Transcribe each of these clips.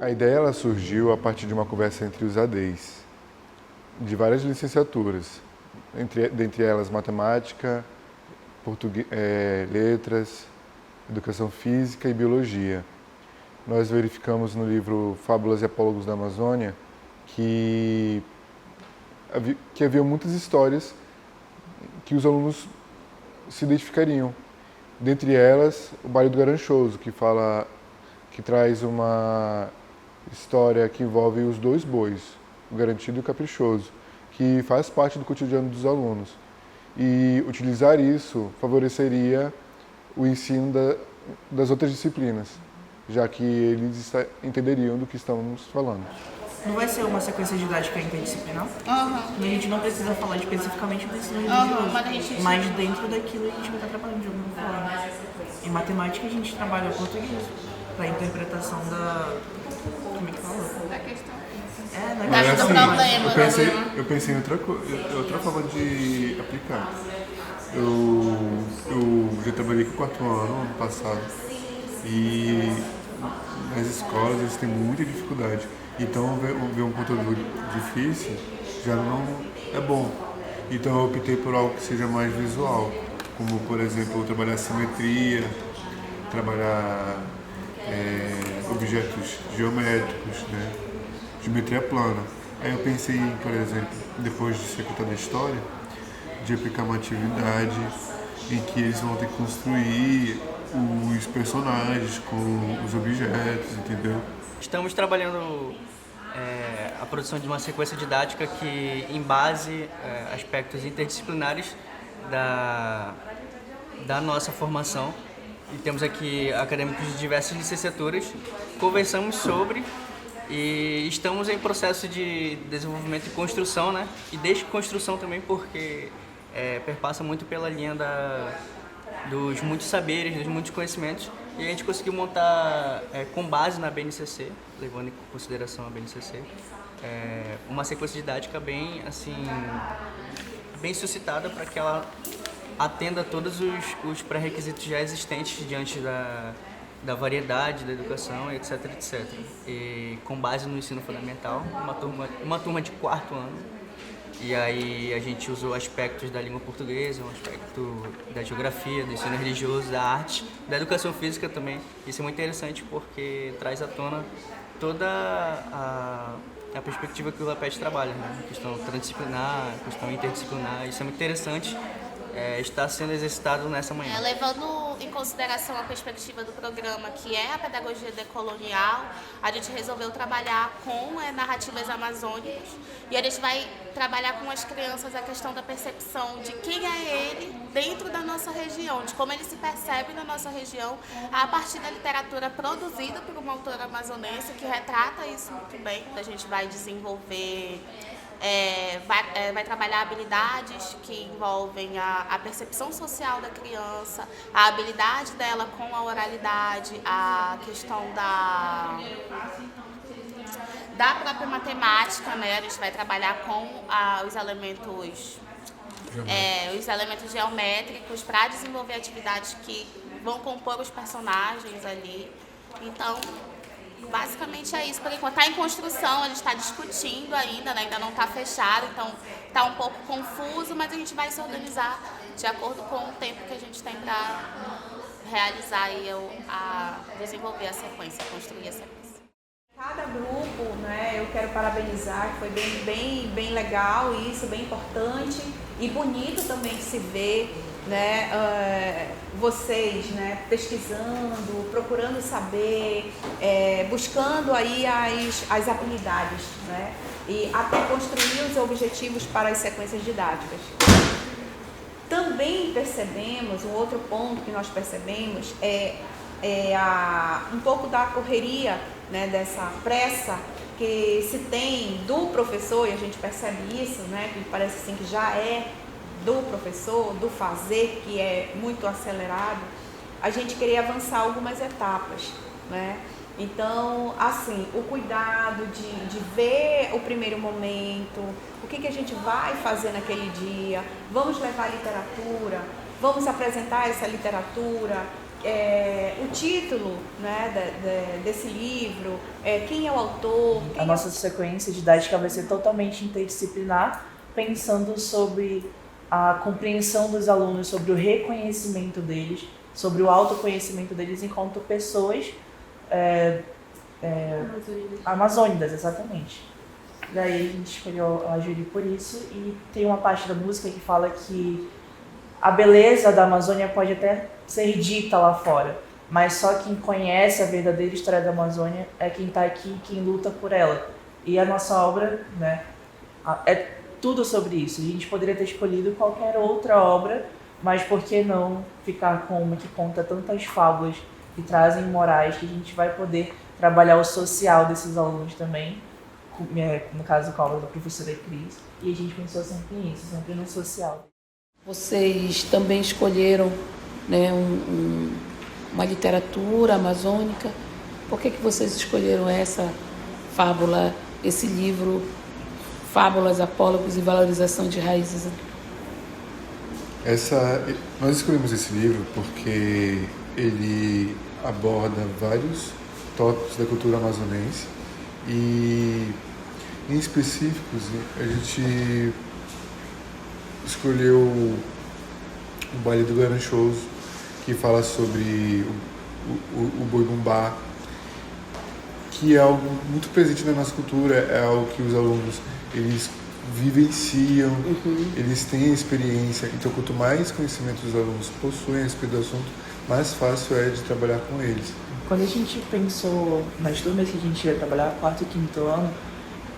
A ideia ela surgiu a partir de uma conversa entre os ADs, de várias licenciaturas, dentre elas matemática, letras, educação física e biologia. Nós verificamos no livro Fábulas e Apólogos da Amazônia que havia muitas histórias que os alunos se identificariam. Dentre elas, o Baile do Garanchoso, que traz uma história que envolve os dois bois, o garantido e o caprichoso, que faz parte do cotidiano dos alunos. E utilizar isso favoreceria o ensino das outras disciplinas, já que eles entenderiam do que estamos falando. Não vai ser uma sequência didática interdisciplinar? Uhum. A gente não precisa falar especificamente do ensino religioso, mas dentro daquilo a gente vai estar trabalhando de alguma forma. Em matemática a gente trabalha o português, para a interpretação da... Como é que fala? Da questão. Mas, do problema. Eu pensei em outra forma de aplicar. Eu já trabalhei com o 4º ano passado e nas escolas eles têm muita dificuldade. Então ver um conteúdo difícil já não é bom. Então eu optei por algo que seja mais visual, como por exemplo trabalhar simetria, trabalhar objetos geométricos, né? Geometria plana. Aí eu pensei, por exemplo, depois de ser contada a história, de aplicar uma atividade em que eles vão ter que construir os personagens com os objetos, entendeu? Estamos trabalhando a produção de uma sequência didática que embase aspectos interdisciplinares da nossa formação. E temos aqui acadêmicos de diversas licenciaturas, conversamos sobre e estamos em processo de desenvolvimento e construção, né? E desde construção também porque perpassa muito pela linha dos muitos saberes, dos muitos conhecimentos, e a gente conseguiu montar, com base na BNCC, levando em consideração a BNCC, uma sequência didática bem, assim, bem suscitada para que ela atenda a todos os pré-requisitos já existentes diante da variedade da educação, etc, etc. E com base no ensino fundamental, uma turma de 4º ano. E aí a gente usou aspectos da língua portuguesa, um aspecto da geografia, do ensino religioso, da arte, da educação física também. Isso é muito interessante porque traz à tona toda a perspectiva que o LAPET trabalha, né? A questão transdisciplinar, a questão interdisciplinar. Isso é muito interessante. Está sendo exercitado nessa manhã. Levando em consideração a perspectiva do programa, que é a pedagogia decolonial, a gente resolveu trabalhar com narrativas amazônicas e a gente vai trabalhar com as crianças a questão da percepção de quem é ele dentro da nossa região, de como ele se percebe na nossa região a partir da literatura produzida por uma autora amazonense que retrata isso muito bem. A gente vai desenvolver... vai trabalhar habilidades que envolvem a percepção social da criança, a habilidade dela com a oralidade, a questão da própria matemática, né? A gente vai trabalhar com os elementos geométricos para desenvolver atividades que vão compor os personagens ali. Então, basicamente é isso, por enquanto está em construção, a gente está discutindo ainda, né? Ainda não está fechado, então está um pouco confuso, mas a gente vai se organizar de acordo com o tempo que a gente tem para realizar e desenvolver a sequência, construir a sequência. Cada grupo, né, eu quero parabenizar, que foi bem legal isso, bem importante e bonito também de se ver, né, vocês, né, pesquisando, procurando saber, buscando aí as habilidades, né, e até construir os objetivos para as sequências didáticas. Também percebemos, um outro ponto que nós percebemos um pouco da correria, né, dessa pressa que se tem do professor, e a gente percebe isso, né, que parece assim que já é do professor, do fazer, que é muito acelerado, a gente queria avançar algumas etapas, né? Então, assim, o cuidado de ver o primeiro momento, o que a gente vai fazer naquele dia, vamos levar literatura, vamos apresentar essa literatura, o título, né, desse livro, quem é o autor. A nossa sequência didática vai ser totalmente interdisciplinar, pensando sobre a compreensão dos alunos, sobre o reconhecimento deles, sobre o autoconhecimento deles enquanto pessoas amazônicas, exatamente. Daí a gente escolheu a Júri por isso, e tem uma parte da música que fala que a beleza da Amazônia pode até ser dita lá fora, mas só quem conhece a verdadeira história da Amazônia é quem está aqui, quem luta por ela. E a nossa obra, né, é tudo sobre isso. A gente poderia ter escolhido qualquer outra obra, mas por que não ficar com uma que conta tantas fábulas que trazem morais, que a gente vai poder trabalhar o social desses alunos também, no caso com a obra da professora Cris, e a gente pensou sempre nisso, sempre no social. Vocês também escolheram, né, uma literatura amazônica. Por que vocês escolheram essa fábula, esse livro, Fábulas, Apólogos e Valorização de Raízes? Nós escolhemos esse livro porque ele aborda vários tópicos da cultura amazonense e, em específicos, a gente escolheu o Baile do Garanchoso, que fala sobre o boi-bumbá, que é algo muito presente na nossa cultura, é algo que os alunos eles vivenciam, eles têm experiência. Então, quanto mais conhecimento os alunos possuem a respeito do assunto, mais fácil é de trabalhar com eles. Quando a gente pensou nas turmas que a gente ia trabalhar, quarto e quinto ano,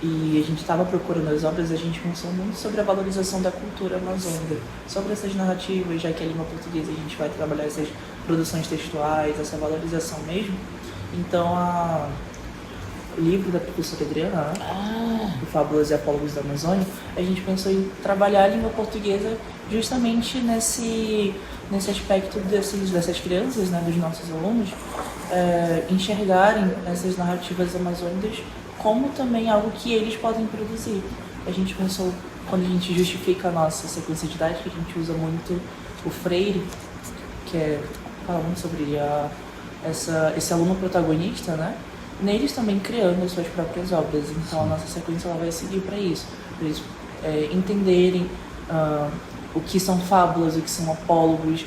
e a gente estava procurando as obras, a gente pensou muito sobre a valorização da cultura amazônica, sobre essas narrativas, já que a língua portuguesa a gente vai trabalhar essas produções textuais, essa valorização mesmo. Então, o livro da professora Adriana, o Fábulas e Apólogos da Amazônia, a gente pensou em trabalhar a língua portuguesa justamente nesse aspecto dessas crianças, né, dos nossos alunos, enxergarem essas narrativas amazônicas como também algo que eles podem produzir. A gente pensou, quando a gente justifica a nossa sequência didática, a gente usa muito o Freire, que é falando sobre esse aluno protagonista, né? Neles também criando as suas próprias obras. Então a nossa sequência ela vai seguir para isso, para eles entenderem o que são fábulas, o que são apólogos,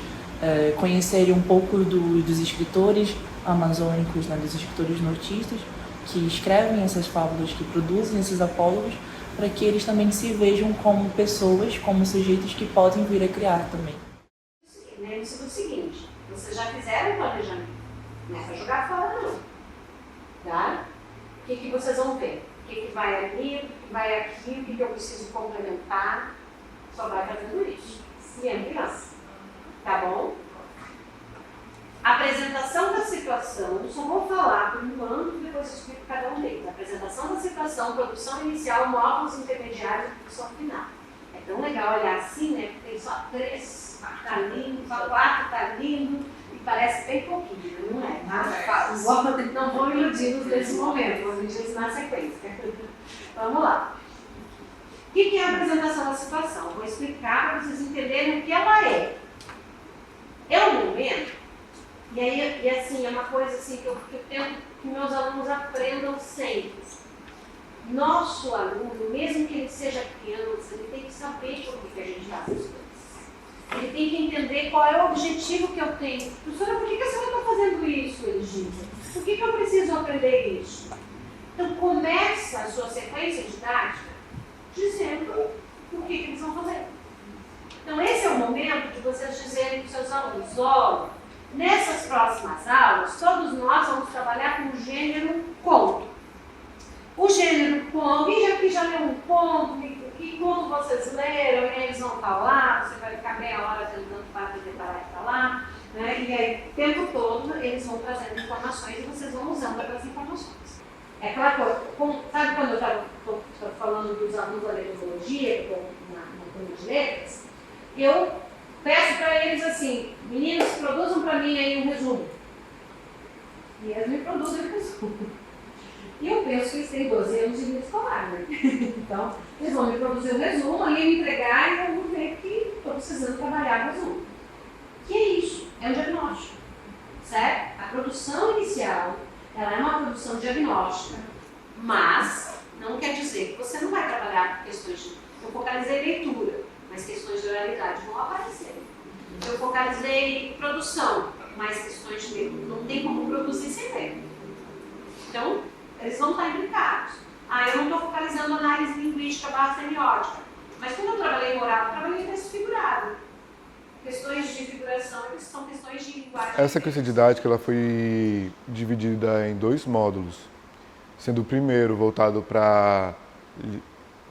conhecerem um pouco dos escritores amazônicos, né, dos escritores nortistas, que escrevem essas fábulas, que produzem esses apólogos, para que eles também se vejam como pessoas, como sujeitos que podem vir a criar também. Lembre-se do seguinte, vocês já fizeram o planejamento, não é para jogar fora não, tá? O que vocês vão ver? O que vai ali, o que vai aqui, o que eu preciso complementar, só vai fazendo isso, se é criança, tá bom? Apresentação da situação, só vou falar por enquanto, depois eu explico cada um deles. Apresentação da situação, produção inicial, módulos intermediários e produção final. É tão legal olhar assim, né? Porque tem só 3, tá lindo, só 4, tá lindo, e parece bem pouquinho, não é? Tá? Não vou iludir nesse momento, vou iludir na sequência. Vamos lá. O que é a apresentação da situação? Vou explicar para vocês entenderem o que ela é. É um momento. E aí, assim, é uma coisa assim, que eu tento que meus alunos aprendam sempre. Nosso aluno, mesmo que ele seja criança, ele tem que saber por que a gente faz as coisas. Ele tem que entender qual é o objetivo que eu tenho. Professora, por que a senhora está fazendo isso, eles dizem? Por que eu preciso aprender isso? Então, começa a sua sequência didática dizendo o que eles vão fazer. Então, esse é o momento de vocês dizerem para os seus alunos, olha, nessas próximas aulas, todos nós vamos trabalhar com o gênero conto. O gênero conto, alguém aqui já leu um conto? Que conto vocês leram? E eles vão falar, você vai ficar meia hora tentando parar e falar, né? E aí, o tempo todo, eles vão trazendo informações e vocês vão usando aquelas informações. É aquela coisa, sabe quando eu estou falando dos alunos da metodologia, que estão na turma de letras, eu peço para eles assim, meninos, produzam para mim aí um resumo. E eles me produzem um resumo. E eu penso que eles têm 12 anos de vida escolar, né? Então, eles vão me produzir um resumo, aí me entregar e eu vou ver que estou precisando trabalhar o resumo. Que é isso? É um diagnóstico. certo? A produção inicial, ela é uma produção diagnóstica, mas não quer dizer que você não vai trabalhar com questões de... Eu focalizei leitura, mas questões de oralidade vão aparecer. Eu focalizei produção, mas questões de medo. Não tem como produzir sem ler. Então, eles vão estar implicados. Eu não estou focalizando análise linguística barra semiótica. Mas quando eu trabalhei em oral, eu trabalhei em texto figurado. Questões de figuração são questões de linguagem. Essa sequência didática ela foi dividida em 2 módulos, sendo o primeiro voltado para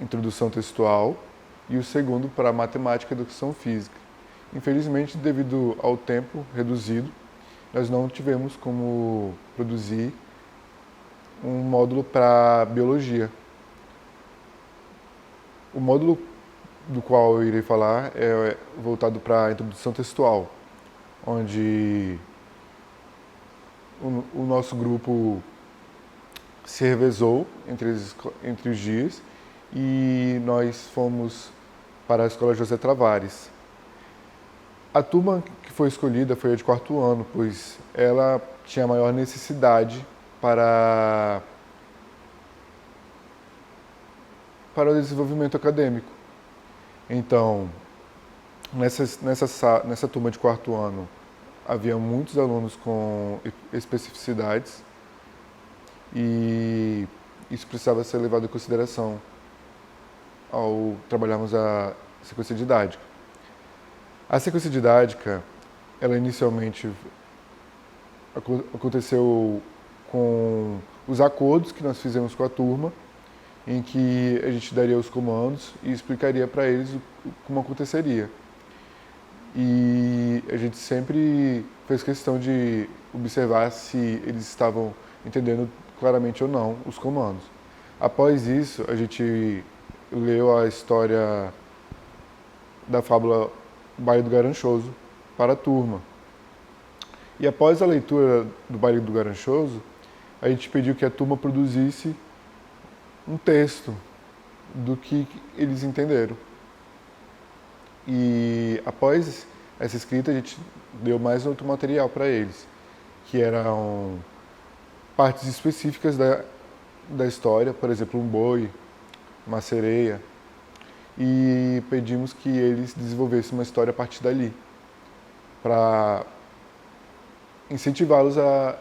introdução textual e o segundo para matemática e educação física. Infelizmente, devido ao tempo reduzido, nós não tivemos como produzir um módulo para biologia. O módulo do qual eu irei falar é voltado para a introdução textual, onde o nosso grupo se revezou entre os dias e nós fomos para a Escola José Travares. A turma que foi escolhida foi a de 4º ano, pois ela tinha maior necessidade para o desenvolvimento acadêmico. Então, nessa turma de 4º ano, havia muitos alunos com especificidades e isso precisava ser levado em consideração ao trabalharmos a sequência didática. A sequência didática, ela inicialmente aconteceu com os acordos que nós fizemos com a turma, em que a gente daria os comandos e explicaria para eles como aconteceria. E a gente sempre fez questão de observar se eles estavam entendendo claramente ou não os comandos. Após isso, a gente leu a história da fábula Baile do Garanchoso para a turma. E após a leitura do Baile do Garanchoso, a gente pediu que a turma produzisse um texto do que eles entenderam. E após essa escrita, a gente deu mais outro material para eles, que eram partes específicas da história, por exemplo, um boi, uma sereia, e pedimos que eles desenvolvessem uma história a partir dali, para incentivá-los a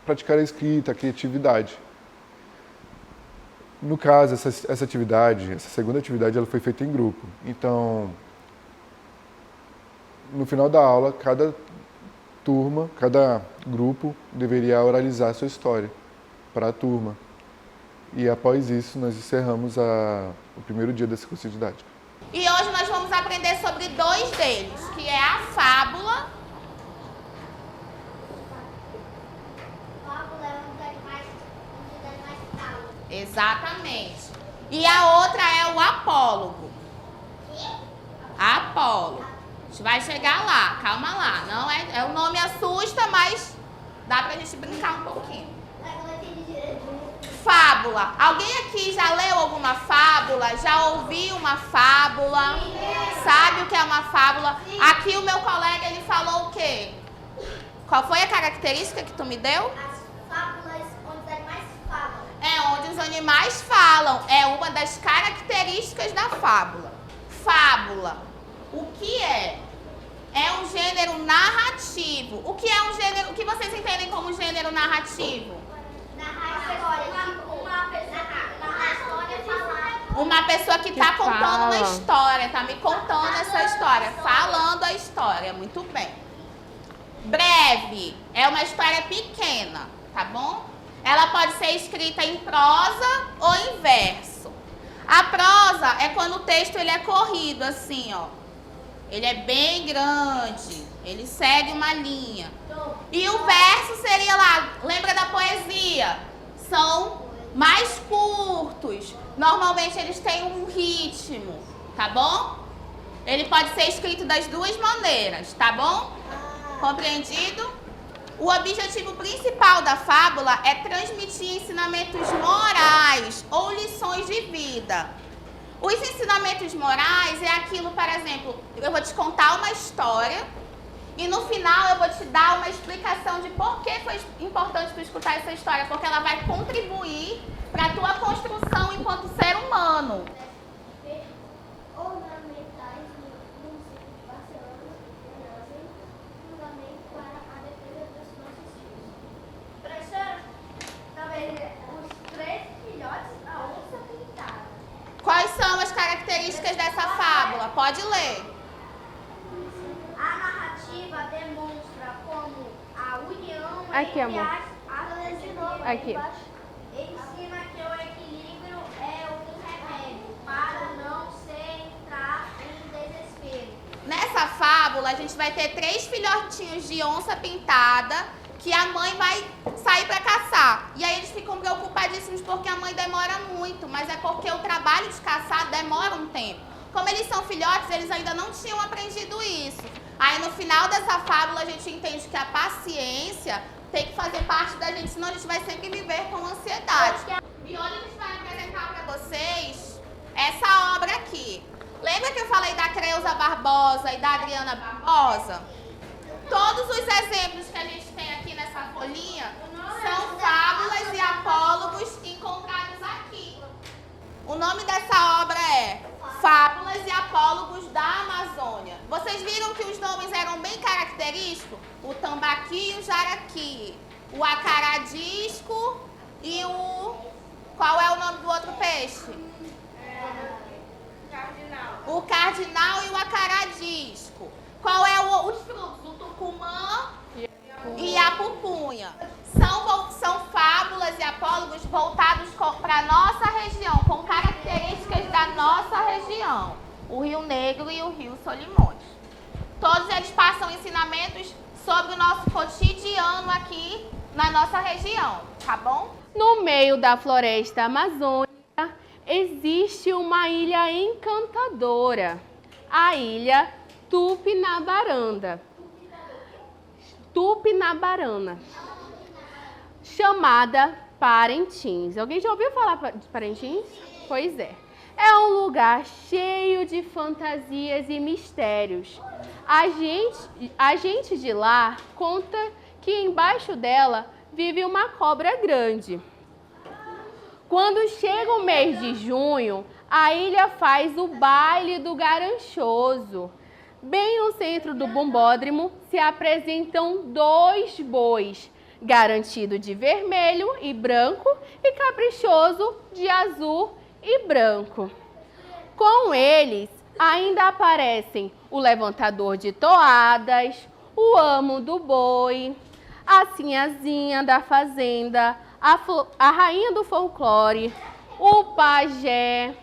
praticar a escrita, a criatividade. No caso, essa atividade, essa segunda atividade, ela foi feita em grupo. Então, no final da aula, cada turma, cada grupo deveria oralizar a sua história para a turma. E após isso, nós encerramos o primeiro dia da sequência didática. E hoje nós vamos aprender sobre 2 deles, que é a fábula. Fábula é onde animais falam. Exatamente. E a outra é o apólogo. Apólogo. A gente vai chegar lá, calma lá. Não o nome assusta, mas dá pra gente brincar um pouquinho. Fábula. Alguém aqui já leu alguma fábula? Já ouviu uma fábula? Sabe o que é uma fábula? Aqui o meu colega, ele falou o quê? Qual foi a característica que tu me deu? As fábulas onde os animais falam. É onde os animais falam. É uma das características da fábula. Fábula. O que é? É um gênero narrativo. O que é um gênero? O que vocês entendem como gênero narrativo? Uma pessoa que está contando uma história, está me contando essa história, falando a história, muito bem. Breve, é uma história pequena, tá bom? Ela pode ser escrita em prosa ou em verso. A prosa é quando o texto ele é corrido, assim, ó. Ele é bem grande, ele segue uma linha. E o verso seria lá, lembra da poesia? São mais curtos. Normalmente eles têm um ritmo, tá bom? Ele pode ser escrito das 2 maneiras, tá bom? Compreendido? O objetivo principal da fábula é transmitir ensinamentos morais ou lições de vida. Os ensinamentos morais é aquilo, por exemplo, eu vou te contar uma história E no final eu vou te dar uma explicação de por que foi importante tu escutar essa história, porque ela vai contribuir para a tua construção enquanto ser humano. Ornamentais no município de Barcelona, nascem fundamento para a defesa dos nossos filhos. Professora, talvez os 3 filhotes da onça pintada. Quais são as características dessa fábula? Pode ler. A narrativa demonstra como a união Aqui, entre amor. as Aqui. ensina que o equilíbrio é um remédio para não se entrar em desespero. Nessa fábula, a gente vai ter 3 filhotinhos de onça pintada que a mãe vai sair para caçar. E aí eles ficam preocupadíssimos porque a mãe demora muito, mas é porque o trabalho de caçar demora um tempo. Como eles são filhotes, eles ainda não tinham aprendido isso. Aí no final dessa fábula a gente entende que a paciência tem que fazer parte da gente, senão a gente vai sempre viver com ansiedade. E hoje a gente vai apresentar para vocês essa obra aqui. Lembra que eu falei da Creuza Barbosa e da Adriana Barbosa? Todos os exemplos que a gente tem aqui nessa folhinha são fábulas e apólogos encontrados aqui. O nome dessa obra é Fábulas e Apólogos da Amazônia. Vocês viram que os nomes eram bem característicos? O tambaqui e o jaraqui. O acaradisco e o... Qual é o nome do outro peixe? O cardinal e o acaradisco. Qual é os frutos? O tucumã e a pupunha. São fábulas e apólogos voltados para a nossa região, com características da nossa região. O Rio Negro e o Rio Solimões. Todos eles passam ensinamentos sobre o nosso cotidiano aqui na nossa região, tá bom? No meio da floresta amazônica existe uma ilha encantadora, a ilha Tupinabarana, chamada Parintins. Alguém já ouviu falar de Parintins? Pois é. É um lugar cheio de fantasias e mistérios. A gente de lá conta que embaixo dela vive uma cobra grande. Quando chega o mês de junho, a ilha faz o baile do Garanchoso. Bem no centro do bombódromo se apresentam 2 bois, Garantido de vermelho e branco e Caprichoso de azul e branco. Com eles ainda aparecem o levantador de toadas, o amo do boi, a sinhazinha da fazenda, a rainha do folclore, o pajé,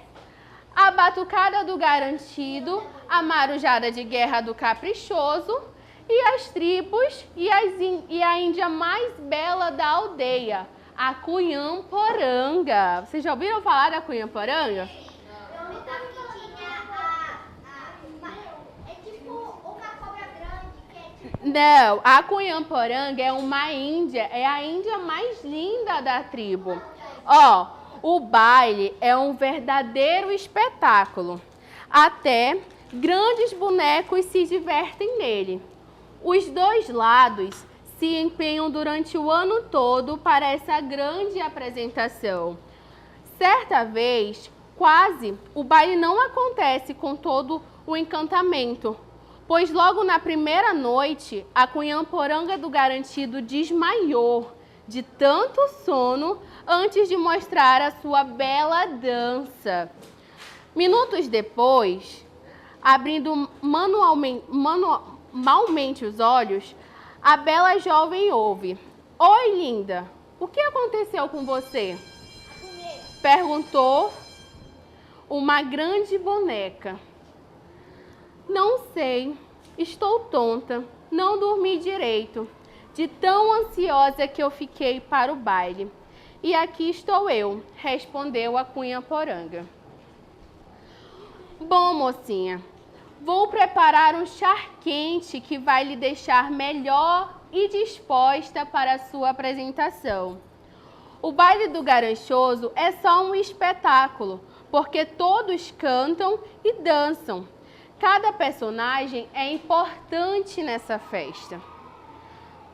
a batucada do Garantido, a marujada de guerra do Caprichoso e as tribos e a índia mais bela da aldeia, a Cunhamporanga. Vocês já ouviram falar da Cunhamporanga? É tipo uma cobra grande que é tipo... Não, a Cunhamporanga é uma índia, é a índia mais linda da tribo. Ó, o baile é um verdadeiro espetáculo. Até grandes bonecos se divertem nele. Os 2 lados se empenham durante o ano todo para essa grande apresentação. Certa vez, o baile não acontece com todo o encantamento, pois logo na primeira noite, a Cunhamporanga do Garantido desmaiou de tanto sono antes de mostrar a sua bela dança. Minutos depois, abrindo malmente os olhos, a bela jovem ouve: "Oi, linda, o que aconteceu com você?" Perguntou uma grande boneca. "Não sei, estou tonta, não dormi direito, de tão ansiosa que eu fiquei para o baile. E aqui estou eu", respondeu a Cunhamporanga. "Bom, mocinha, vou preparar um chá quente que vai lhe deixar melhor e disposta para a sua apresentação. O baile do Garanchoso é só um espetáculo, porque todos cantam e dançam. cada personagem é importante nessa festa.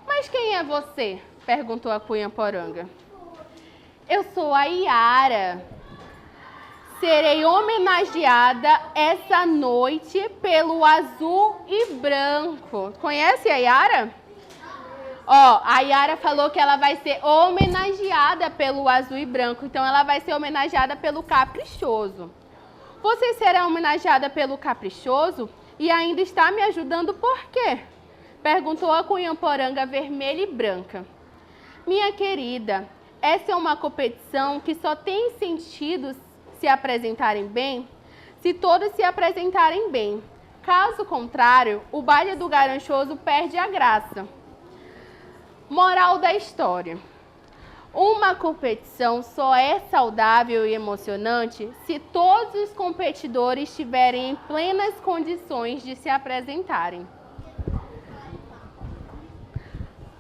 Mas quem é você? Perguntou a Cunhaporanga. Eu sou a Yara. Serei homenageada essa noite pelo azul e branco. Conhece a Yara? Ó, a Yara falou que ela vai ser homenageada pelo azul e branco. Então, ela vai ser homenageada pelo caprichoso. Você será homenageada pelo caprichoso e ainda está me ajudando por quê? Perguntou a Cunhaporanga vermelha e branca. Minha querida, essa é uma competição que só tem sentido se apresentarem bem, se todos se apresentarem bem. Caso contrário, o baile do Garanchoso perde a graça. Moral da história. Uma competição só é saudável e emocionante se todos os competidores estiverem em plenas condições de se apresentarem.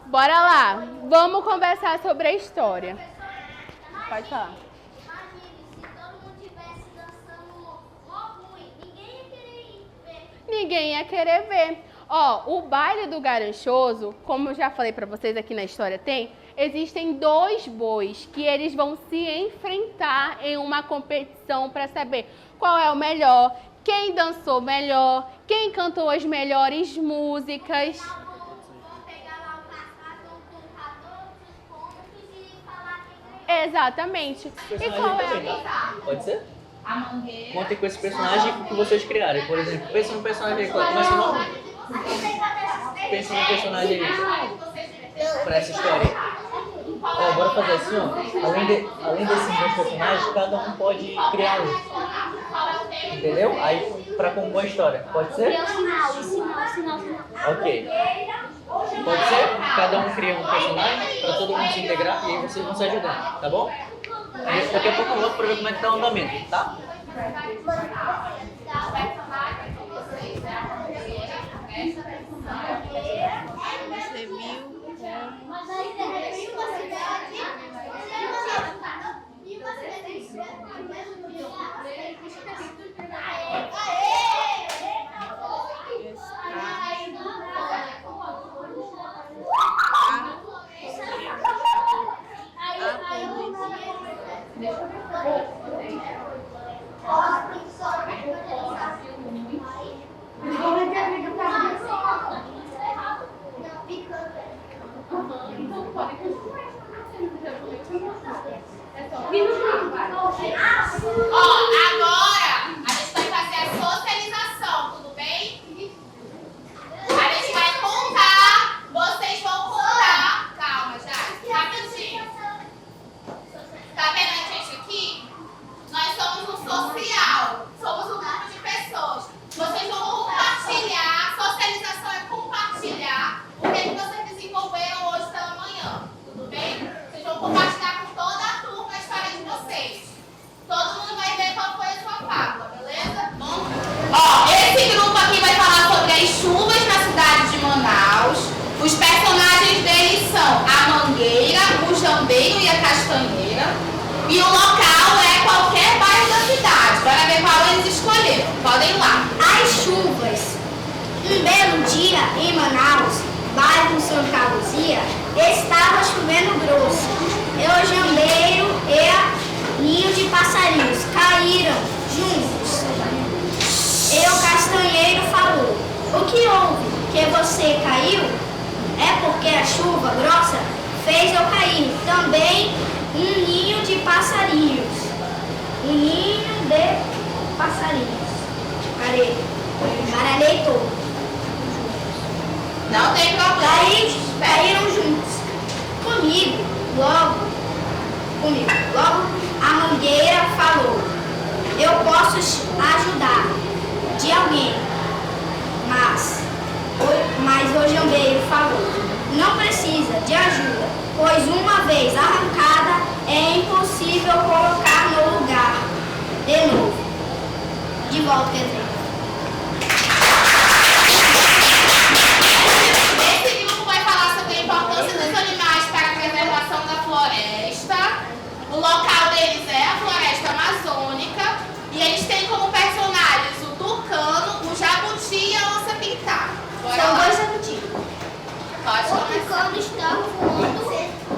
Bora lá, vamos conversar sobre a história. Pode falar. Ninguém ia querer ver. Ó, o baile do Garanchoso, como eu já falei pra vocês aqui na história, existem 2 bois que eles vão se enfrentar em uma competição para saber qual é o melhor, quem dançou melhor, quem cantou as melhores músicas. Exatamente. E qual é? Pode ser? Contem com esse personagem que vocês criaram. Por exemplo, pensa no personagem aí. Como é seu nome? Pensa no personagem aí. Pra essa história. Ó, bora fazer assim, ó. Além desses 2 personagens, cada um pode criar um. Entendeu? Aí, pra compor a história. Pode ser? Ok. Pode ser? Cada um cria um personagem pra todo mundo se integrar e aí vocês vão se ajudando, tá bom? Daqui a pouco eu volto pra ver como é que tá o andamento, tá? Você viu Agora a gente vai fazer a socialização, tudo bem? A gente vai contar, vocês vão contar. Calma, já, rapidinho. Tá vendo a gente aqui? Nós somos um social, somos um grupo de pessoas. Vocês vão compartilhar, socialização é compartilhar o que vocês desenvolveram hoje pela manhã, tudo bem? Vocês vão compartilhar com toda a turma a história de vocês. Todo mundo vai ver qual foi a sua fábula, beleza? Bom, ó, esse grupo aqui vai falar sobre as chuvas na cidade de Manaus. Os personagens deles são a mangueira, o jambeiro e a castanheira. E o local é qualquer bairro da cidade. Bora ver qual eles escolheram. Podem ir lá. As chuvas. Um belo dia em Manaus, bairro Santa Luzia, estava chovendo grosso. E o jambeiro e ninho de passarinhos caíram juntos. E o castanheiro falou: o que houve? Que você caiu? É porque a chuva grossa fez eu cair. Também um ninho de passarinhos. Um ninho de passarinhos. Baralhei todo. Não tem problema. Daí caíram juntos. Comigo. Logo, a mangueira falou: eu posso ajudar de alguém. Mas o jambeiro falou: não precisa de ajuda, pois uma vez arrancada é impossível colocar no lugar de novo. De volta, quer dizer. Esse grupo vai falar sobre a importância dos animais para a preservação da floresta. O local deles é a floresta amazônica e eles têm como personagens o tucano, o jabuti O tucano está voando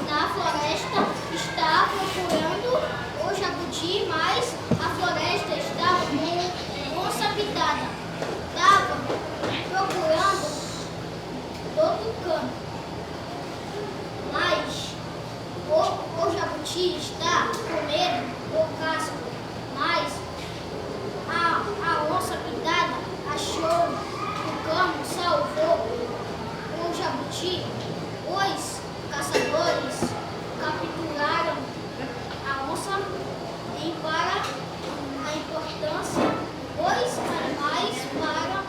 na floresta, está procurando o jabuti, mas a floresta está com onça pintada. Estava procurando o tucano, mas o jabuti está comendo o casco, mas a onça pintada achou o cano, salvou o jabuti. Os caçadores capturaram a onça em para a importância dos animais para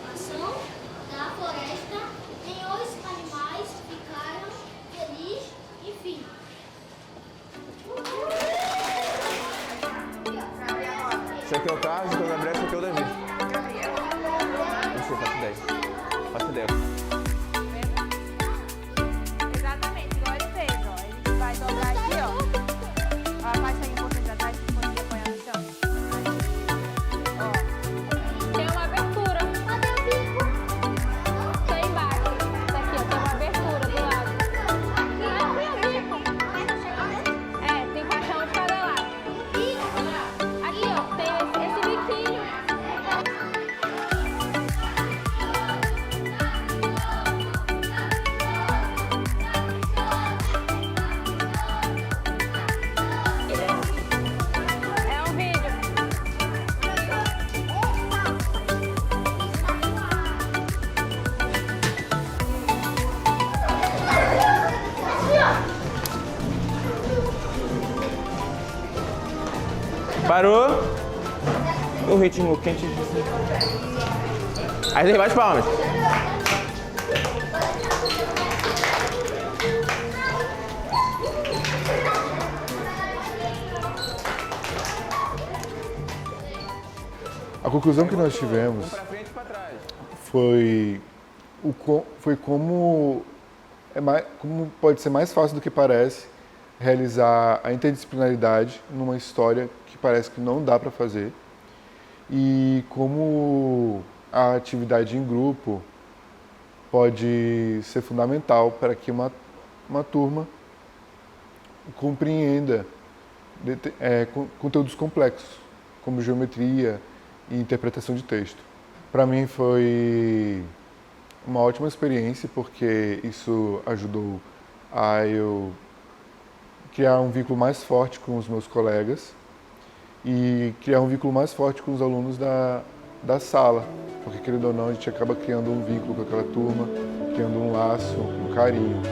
preservação da floresta. E os animais ficaram felizes, enfim. Esse aqui é o Carlos, esse aqui é o Gabriel, esse aqui é o Davi. Não sei, faço ideia. Faço ideia. Exatamente, igual ele fez, ó. Ele vai dobrar aqui, ó. Ó, faz aí um pouquinho pra trás, pra conseguir apoiar no chão. Ó. Tem uma abertura. Cadê o bico? Tá aí embaixo. Tá aqui, ó. Tem uma abertura do lado. Aqui é o bico. É, tem caixão de cada lado. Aqui, ó. Tem esse biquinho. É um vídeo. Parou. O ritmo quente. Aí derruba as palmas. A conclusão que nós tivemos foi como como pode ser mais fácil do que parece realizar a interdisciplinaridade numa história que parece que não dá para fazer, e como a atividade em grupo pode ser fundamental para que uma turma compreenda conteúdos complexos, como geometria e interpretação de texto. Para mim foi uma ótima experiência, porque isso ajudou a eu criar um vínculo mais forte com os meus colegas e criar um vínculo mais forte com os alunos da sala, porque, querendo ou não, a gente acaba criando um vínculo com aquela turma, criando um laço, um carinho.